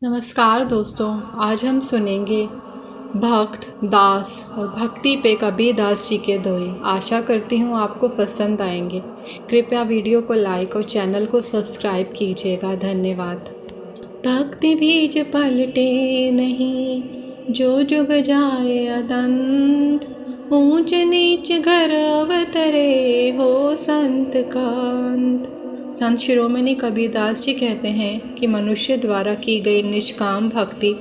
नमस्कार दोस्तों, आज हम सुनेंगे भक्त दास और भक्ति पे कबीर दास जी के दोहे। आशा करती हूँ आपको पसंद आएंगे। कृपया वीडियो को लाइक और चैनल को सब्सक्राइब कीजिएगा। धन्यवाद। भक्ति बीज पलटे नहीं, जो जुग जाए अदंत। ऊंच नीच घर अवतरे, हो संत कांत। संत शिरोमणि कबीरदास जी कहते हैं कि मनुष्य द्वारा की गई निष्काम भक्ति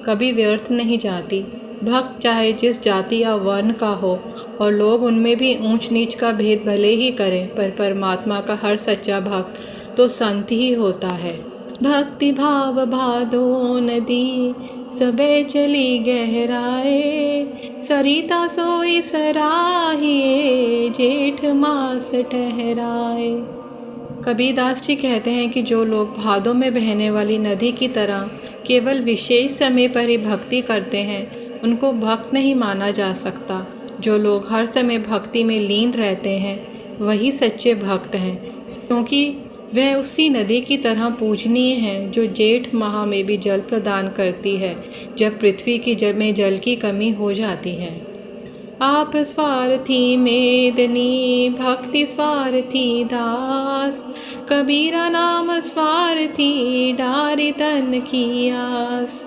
कभी व्यर्थ नहीं जाती। भक्त चाहे जिस जाति या वर्ण का हो और लोग उनमें भी ऊंच नीच का भेद भले ही करें, पर परमात्मा का हर सच्चा भक्त तो संत ही होता है। भक्ति भाव भादो नदी, सबे चली गहराए। सरिता सोई सराहिए, जेठ मास ठहराए। कबीरदास जी कहते हैं कि जो लोग भादों में बहने वाली नदी की तरह केवल विशेष समय पर ही भक्ति करते हैं, उनको भक्त नहीं माना जा सकता। जो लोग हर समय भक्ति में लीन रहते हैं, वही सच्चे भक्त हैं, क्योंकि वह उसी नदी की तरह पूजनीय हैं जो जेठ माह में भी जल प्रदान करती है, जब पृथ्वी की में जल की कमी हो जाती है। आप स्वार्थी मेदनी, भक्ति स्वार्थी दास। कबीरा नाम स्वार्थी, डारी तन की आस।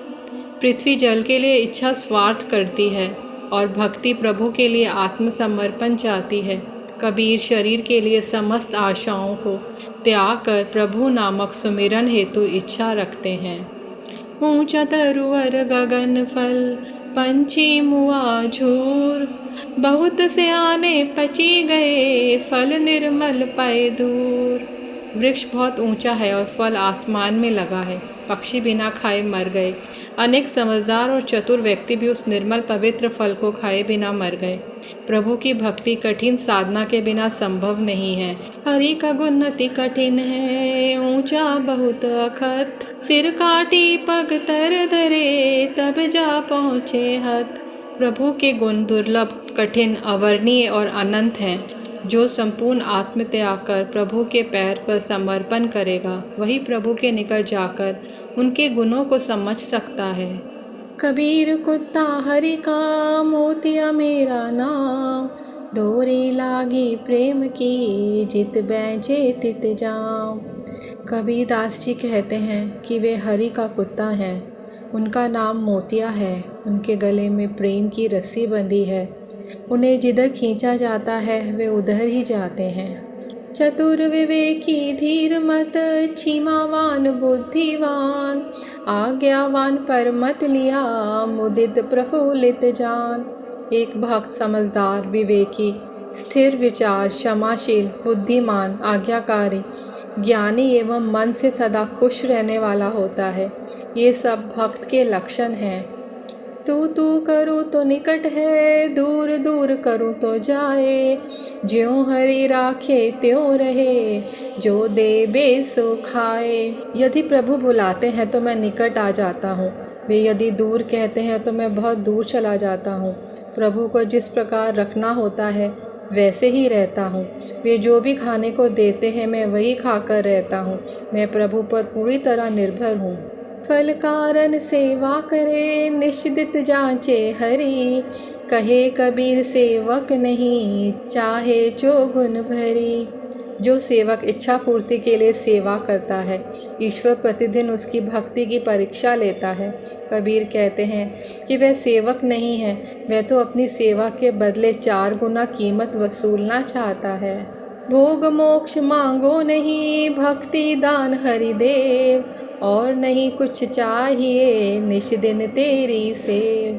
पृथ्वी जल के लिए इच्छा स्वार्थ करती है और भक्ति प्रभु के लिए आत्मसमर्पण चाहती है। कबीर शरीर के लिए समस्त आशाओं को त्याग कर प्रभु नामक सुमिरन हेतु इच्छा रखते हैं। ऊंचा तरुवर गगन फल, पंछी मुआ झूर। बहुत से आने पची गए, फल निर्मल पाए दूर। वृक्ष बहुत ऊंचा है और फल आसमान में लगा है, पक्षी बिना खाए मर गए। अनेक समझदार और चतुर व्यक्ति भी उस निर्मल पवित्र फल को खाए बिना मर गए। प्रभु की भक्ति कठिन साधना के बिना संभव नहीं है। हरि का गुण अति कठिन है, ऊंचा बहुत अखत। सिर काटी पग तर धरे, तब जा पहुँचे हत। प्रभु के गुण दुर्लभ, कठिन, अवर्णीय और अनंत हैं। जो संपूर्ण आत्मत्याग कर प्रभु के पैर पर समर्पण करेगा, वही प्रभु के निकट जाकर उनके गुणों को समझ सकता है। कबीर कुत्ता हरि का, मोतिया मेरा नाम। डोरी लागी प्रेम की, जित बैंझे तित जाम। कबीरदास जी कहते हैं कि वे हरि का कुत्ता हैं। उनका नाम मोतिया है। उनके गले में प्रेम की रस्सी बंधी है। उन्हें जिधर खींचा जाता है, वे उधर ही जाते हैं। चतुर विवेकी धीर मत, क्षीमावान बुद्धिवान। आज्ञावान पर मत लिया, मुदित प्रफुल्लित जान। एक भक्त समझदार, विवेकी, स्थिर विचार, क्षमाशील, बुद्धिमान, आज्ञाकारी, ज्ञानी एवं मन से सदा खुश रहने वाला होता है। ये सब भक्त के लक्षण हैं। तू करूँ तो निकट है, दूर दूर करूँ तो जाए। ज्यों हरि राखे त्यों रहे, जो देबे सो खाए। यदि प्रभु बुलाते हैं तो मैं निकट आ जाता हूँ, वे यदि दूर कहते हैं तो मैं बहुत दूर चला जाता हूँ। प्रभु को जिस प्रकार रखना होता है वैसे ही रहता हूँ। वे जो भी खाने को देते हैं मैं वही खाकर रहता हूँ। मैं प्रभु पर पूरी तरह निर्भर हूँ। फल कारण सेवा करे, निश्चित जांचे हरि। कहे कबीर सेवक नहीं, चाहे जो गुण भरी। जो सेवक इच्छा पूर्ति के लिए सेवा करता है, ईश्वर प्रतिदिन उसकी भक्ति की परीक्षा लेता है। कबीर कहते हैं कि वह सेवक नहीं है, वह तो अपनी सेवा के बदले 4 गुना कीमत वसूलना चाहता है। भोग मोक्ष मांगो नहीं, भक्ति दान हरिदेव। और नहीं कुछ चाहिए, निश दिन तेरी सेव।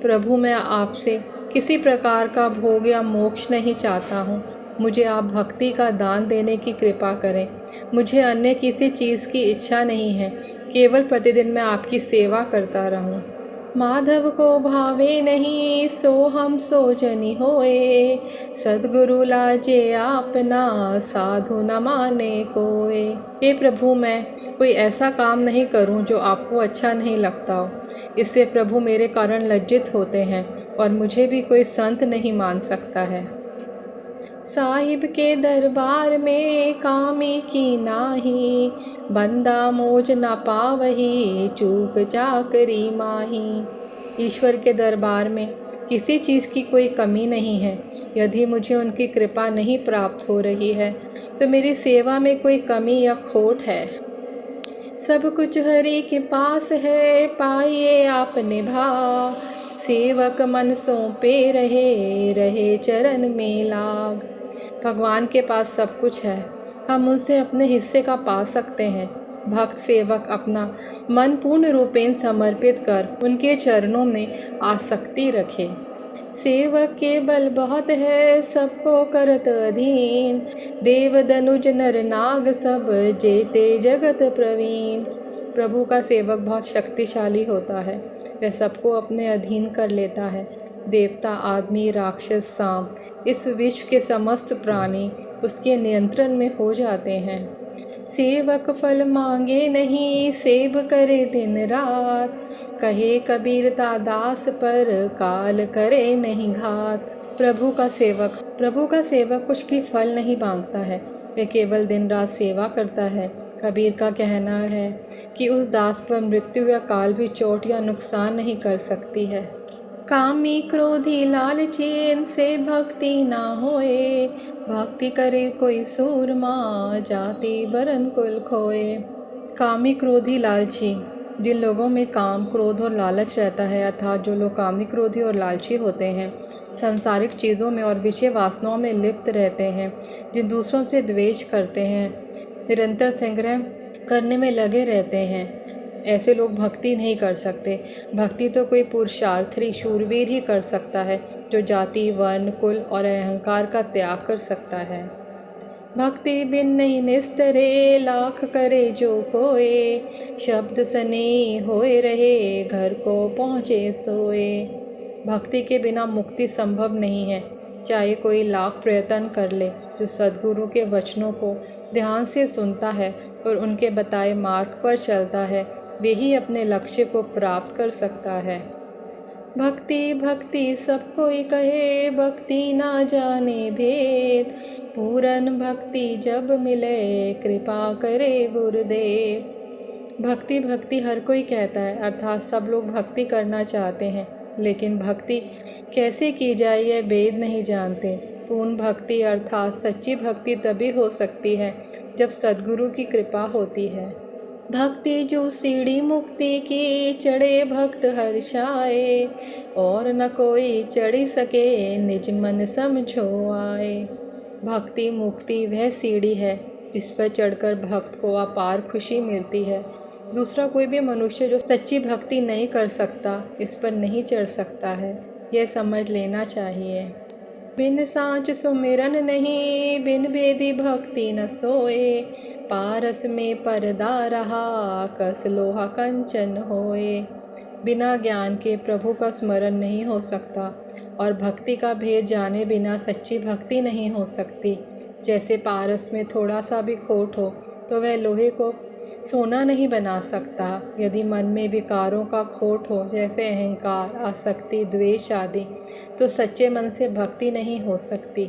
प्रभु, मैं आपसे किसी प्रकार का भोग या मोक्ष नहीं चाहता हूँ। मुझे आप भक्ति का दान देने की कृपा करें। मुझे अन्य किसी चीज़ की इच्छा नहीं है, केवल प्रतिदिन मैं आपकी सेवा करता रहूं। माधव को भावे नहीं, सो हम सो जनि होए। सद्गुरु लाजे आपना, साधु न माने कोए। हे प्रभु, मैं कोई ऐसा काम नहीं करूं जो आपको अच्छा नहीं लगता हो। इससे प्रभु मेरे कारण लज्जित होते हैं और मुझे भी कोई संत नहीं मान सकता है। साहिब के दरबार में कामी की नाही, बंदा मौज न पावही चूक चाकरी माही। ईश्वर के दरबार में किसी चीज़ की कोई कमी नहीं है। यदि मुझे उनकी कृपा नहीं प्राप्त हो रही है तो मेरी सेवा में कोई कमी या खोट है। सब कुछ हरि के पास है, पाइए आपने भाव। सेवक मन सौंपे रहे, रहे चरण में लाग। भगवान के पास सब कुछ है, हम उनसे अपने हिस्से का पा सकते हैं। भक्त सेवक अपना मन पूर्ण रूपेण समर्पित कर उनके चरणों में आसक्ति रखे। सेवक के बल बहुत है, सबको करत अधीन। देव दनुज नर नाग सब, जेते जगत प्रवीण। प्रभु का सेवक बहुत शक्तिशाली होता है, वह सबको अपने अधीन कर लेता है। देवता, आदमी, राक्षस, सांप, इस विश्व के समस्त प्राणी उसके नियंत्रण में हो जाते हैं। सेवक फल मांगे नहीं, सेव करे दिन रात। कहे कबीर दास पर, काल करे नहीं घात। प्रभु का सेवक कुछ भी फल नहीं मांगता है, वह केवल दिन रात सेवा करता है। कबीर का कहना है कि उस दास पर मृत्यु या काल भी चोट या नुकसान नहीं कर सकती है। कामी क्रोधी लालची से भक्ति ना होए, भक्ति करे कोई सूरमा, जाति बरन कुल खोए। कामी क्रोधी लालची, जिन लोगों में काम, क्रोध और लालच रहता है, अर्थात जो लोग कामी, क्रोधी और लालची होते हैं, सांसारिक चीज़ों में और विषय वासनाओं में लिप्त रहते हैं, जिन दूसरों से द्वेष करते हैं, निरंतर संग्रह करने में लगे रहते हैं, ऐसे लोग भक्ति नहीं कर सकते। भक्ति तो कोई पुरुषार्थी शूरवीर ही कर सकता है, जो जाति, वर्ण, कुल और अहंकार का त्याग कर सकता है। भक्ति बिन नहीं निस्तरे, लाख करे जो कोए। शब्द सने होए रहे, घर को पहुँचे सोए। भक्ति के बिना मुक्ति संभव नहीं है, चाहे कोई लाख प्रयत्न कर ले। जो सद्गुरु के वचनों को ध्यान से सुनता है और उनके बताए मार्ग पर चलता है, वे ही अपने लक्ष्य को प्राप्त कर सकता है। भक्ति भक्ति सब कोई कहे, भक्ति ना जाने भेद। पूरन भक्ति जब मिले, कृपा करे गुरुदेव। भक्ति भक्ति हर कोई कहता है, अर्थात सब लोग भक्ति करना चाहते हैं, लेकिन भक्ति कैसे की जाए यह भेद नहीं जानते। पूर्ण भक्ति अर्थात सच्ची भक्ति तभी हो सकती है जब सद्गुरु की कृपा होती है। भक्ति जो सीढ़ी मुक्ति की, चढ़े भक्त हर्षाए। और न कोई चढ़ी सके, निज मन समझो आए। भक्ति मुक्ति वह सीढ़ी है जिस पर चढ़कर भक्त को अपार खुशी मिलती है। दूसरा कोई भी मनुष्य जो सच्ची भक्ति नहीं कर सकता, इस पर नहीं चढ़ सकता है, यह समझ लेना चाहिए। बिन सांच सुमिरन नहीं, बिन भेदी भक्ति न सोए। पारस में पर्दा रहा, कस लोहा कंचन होए। बिना ज्ञान के प्रभु का स्मरण नहीं हो सकता और भक्ति का भेद जाने बिना सच्ची भक्ति नहीं हो सकती। जैसे पारस में थोड़ा सा भी खोट हो तो वह लोहे को सोना नहीं बना सकता। यदि मन में विकारों का खोट हो, जैसे अहंकार, आसक्ति, द्वेष आदि, तो सच्चे मन से भक्ति नहीं हो सकती।